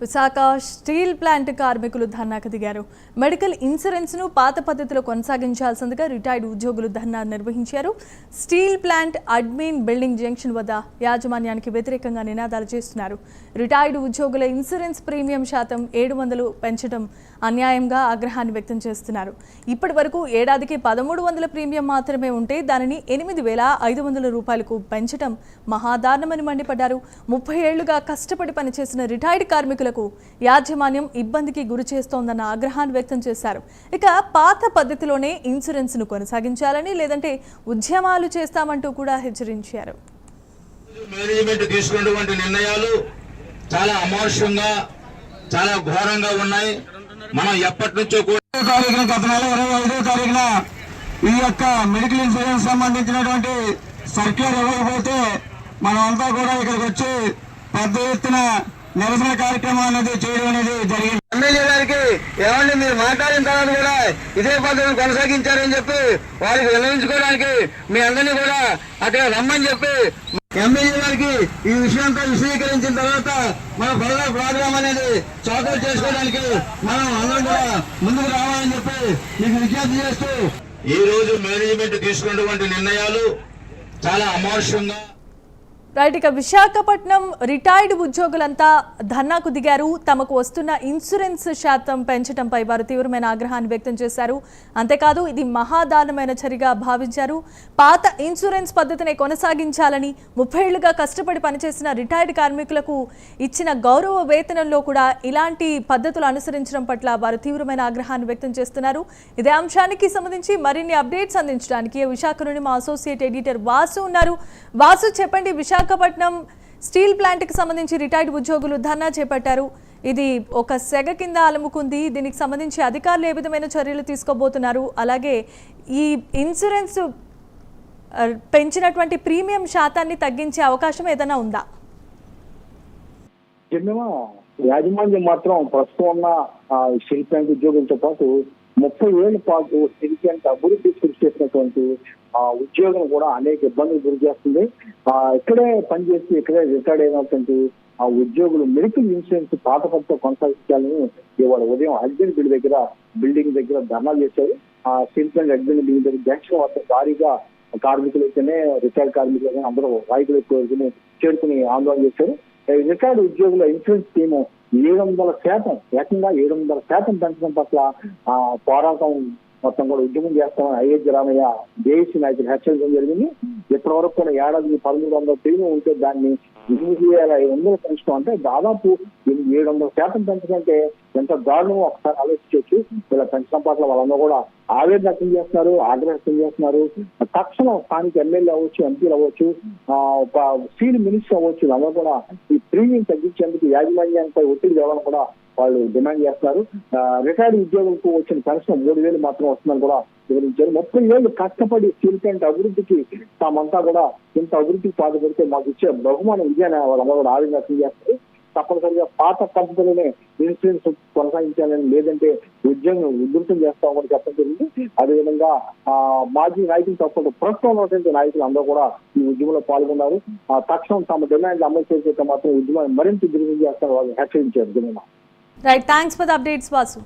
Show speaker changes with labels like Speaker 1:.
Speaker 1: Visakha steel plant కార్మికులు ధర్నాకు దిగారు. మెడికల్ ఇన్సూరెన్స్ ను పాత పద్ధతిలో కొనసాగించాల్సిందిగా రిటైర్డ్ ఉద్యోగులు ధర్నా నిర్వహించారు. Steel plant admin building junction వద్ద యాజమాన్యానికి వ్యతిరేకంగా నినాదాలు చేస్తున్నారు. రిటైర్డ్ ఉద్యోగుల ఇన్సూరెన్స్ ప్రీమియం శాతం 700 పెంచడం అన్యాయంగా ఆగ్రహాన్ని వ్యక్తం చేస్తున్నారు. ఇప్పటి వరకు ఏడాదికి 1300 ప్రీమియం మాత్రమే ఉంటే దానిని 8500 రూపాయలకు పెంచడం మహాదారుణమని మండిపడ్డారు. 30 ఏళ్లుగా కష్టపడి పనిచేసిన రిటైర్డ్ కార్మికులకు యాజమాన్యం ఇబ్బందికి గురి చేస్తోందన్న ఆగ్రహాన్ని వ్యక్తం చేశారు. ఇక పాత పద్ధతిలోనే ఇన్సూరెన్స్ ను కొనసాగించాలని లేదంటే ఉద్యమాలు చేస్తామంటూ కూడా హెచ్చరించారు.
Speaker 2: మేనేజ్మెంట్ తీసుకున్నటువంటి నిర్ణయాలు చాలా అమానుషంగా చాలా ఘోరంగా ఉన్నాయి. మనం ఎప్పటి నుంచో కూడా
Speaker 3: గత నెల 25వ తారీఖున ఈ యొక్క మెడికల్ ఇన్సూరెన్స్ సంబంధించినటువంటి సర్క్యులర్ ఇవ్వకపోతే మనమంతా కూడా ఇక్కడికి వచ్చి పెద్ద ఎత్తున నిరసన కార్యక్రమం అనేది చేయడం అనేది జరిగింది.
Speaker 4: ఎమ్మెల్యే గారికి ఏమండి మీరు మాట్లాడిన తర్వాత కూడా ఇదే పద్ధతిని కొనసాగించారని చెప్పి వారికి విన్నవించుకోవడానికి మీ అందరినీ కూడా అక్కడ రమ్మని చెప్పి ఎమ్మెల్యే గారికి ఈ విషయంతో విశదీకరించిన తర్వాత మన ఫర్దర్ ప్రోగ్రామ్ అనేది చౌకలు చేసుకోవడానికి మనం అందరం కూడా ముందుకు రావాలని చెప్పి మీకు విజ్ఞప్తి చేస్తూ
Speaker 2: ఈ రోజు మేనేజ్మెంట్ తీసుకున్నటువంటి నిర్ణయాలు చాలా అమానుషంగా
Speaker 1: ఇక విశాఖపట్నం రిటైర్డ్ ఉద్యోగులంతా ధర్నాకు దిగారు. తమకు వస్తున్న ఇన్సూరెన్స్ శాతం పెంచడంపై వారు తీవ్రమైన ఆగ్రహాన్ని వ్యక్తం చేశారు. అంతేకాదు ఇది మహాదారుణమైన చర్యగా భావించారు. పాత ఇన్సూరెన్స్ పద్ధతిని కొనసాగించాలని 30 ఏళ్లుగా కష్టపడి పనిచేసిన రిటైర్డ్ కార్మికులకు ఇచ్చిన గౌరవ వేతనంలో కూడా ఇలాంటి పద్ధతులు అనుసరించడం పట్ల వారు తీవ్రమైన ఆగ్రహాన్ని వ్యక్తం చేస్తున్నారు. ఇదే అంశానికి సంబంధించి మరిన్ని అప్డేట్స్ అందించడానికి విశాఖ నుండి మా అసోసియేట్ ఎడిటర్ వాసు ఉన్నారు. వాసు, చెప్పండి, విశాఖపట్నం స్టీల్ ప్లాంట్ కి సంబంధించి రిటైర్డ్ ఉద్యోగులు ధర్నా చేపట్టారు. ఇది ఒక సెగ కింద అలుముకుంది. దీనికి సంబంధించి అధికారులు ఏ విధమైన చర్యలు తీసుకోబోతున్నారు? అలాగే ఈ ఇన్సూరెన్స్ పెంచినటువంటి ప్రీమియం శాతాన్ని తగ్గించే అవకాశం ఏదైనా ఉందా?
Speaker 3: యాజమాన్యం మాత్రం ప్రస్తుతం ఉన్న స్టీల్ ప్లాంట్ ఉద్యోగులతో పాటు 30 ఏళ్ల పాటు స్టీల్ ప్లాంట్ అభివృద్ధి కృషి చేసినటువంటి ఉద్యోగం కూడా అనేక ఇబ్బందులు గురి చేస్తుంది. ఇక్కడే పనిచేసి ఇక్కడే రిటైర్డ్ అయినటువంటి ఆ ఉద్యోగులు మెడికల్ ఇన్సూరెన్స్ పాత పద్ధతితో కొనసాగించాలని ఇవాళ ఉదయం అడ్మిన్ బిల్డింగ్ దగ్గర ధర్నాలు చేశారు. ఆ స్టీల్ ప్లాంట్ అడ్మిన్ బిల్డింగ్ దగ్గర జంక్షన్ వద్ద భారీగా కార్మికులు అయితేనే రిటైర్డ్ కార్మికులు అయితే అందరూ నాయకులు ఎక్కువ చేరుకుని ఆందోళన చేశారు. రిటైర్డ్ ఉద్యోగుల ఇన్సూరెన్స్ స్కీమ్ 700% ఏకంగా 700% పెంచడం పట్ల పోరాటం మొత్తం కూడా ఉద్యమం చేస్తామని అయోధ్య రామయ్య జేఏసీ నాయకులు హెచ్చరించడం జరిగింది. ఇప్పటి వరకు కూడా ఏడాదికి 1300 ప్రీమియం ఉంటే దాన్ని 8500 పెంచడం అంటే దాదాపు 700% పెంచడంటే ఎంత దారుణమో ఒకసారి ఆలోచించవచ్చు. ఇలా పెంచడం పట్ల వాళ్ళందరూ కూడా ఆవేదన వ్యక్తం చేస్తున్నారు, ఆగ్రహం వ్యక్తం చేస్తున్నారు. తక్షణం స్థానిక ఎమ్మెల్యే అవ్వచ్చు, ఎంపీలు అవ్వచ్చు, స్టీల్ మినిస్టర్ అవ్వచ్చు, అందరూ కూడా ఈ ప్రీమియం తగ్గించేందుకు యాజమాన్యానికి ఒత్తిడి తేవాలని కూడా వాళ్ళు డిమాండ్ చేస్తున్నారు. రిటైర్డ్ ఉద్యోగులకు వచ్చిన పెన్షన్ 3000 మాత్రం వస్తుందని కూడా వివరించారు. 30 ఏళ్ళు కష్టపడి స్టీల్ ప్లాంట్ అభివృద్ధికి తామంతా కూడా ఇంత అభివృద్ధికి పాటుపడితే మాకు ఇచ్చే బహుమానం విజయాన్ని వాళ్ళందరూ కూడా ఆవేదన వ్యక్తం చేస్తారు. తప్పనిసరిగా పాత పద్ధతిలోనే ఇన్సూరెన్స్ కొనసాగించాలని, లేదంటే ఉద్యోగం ఉధృతం చేస్తామని చెప్పడం జరిగింది. అదేవిధంగా మాజీ నాయకులతో పాటు ప్రస్తుతం ఉన్నటువంటి నాయకులు అందరూ కూడా ఈ ఉద్యమంలో పాల్గొన్నారు. తక్షణం తమ డిమాండ్లు అమలు చేసేట మాత్రం ఉద్యమాన్ని మరింత దిగ్విజయం చేస్తారని వాళ్ళు హెచ్చరించారు.
Speaker 1: Right, thanks for the updates Vasu.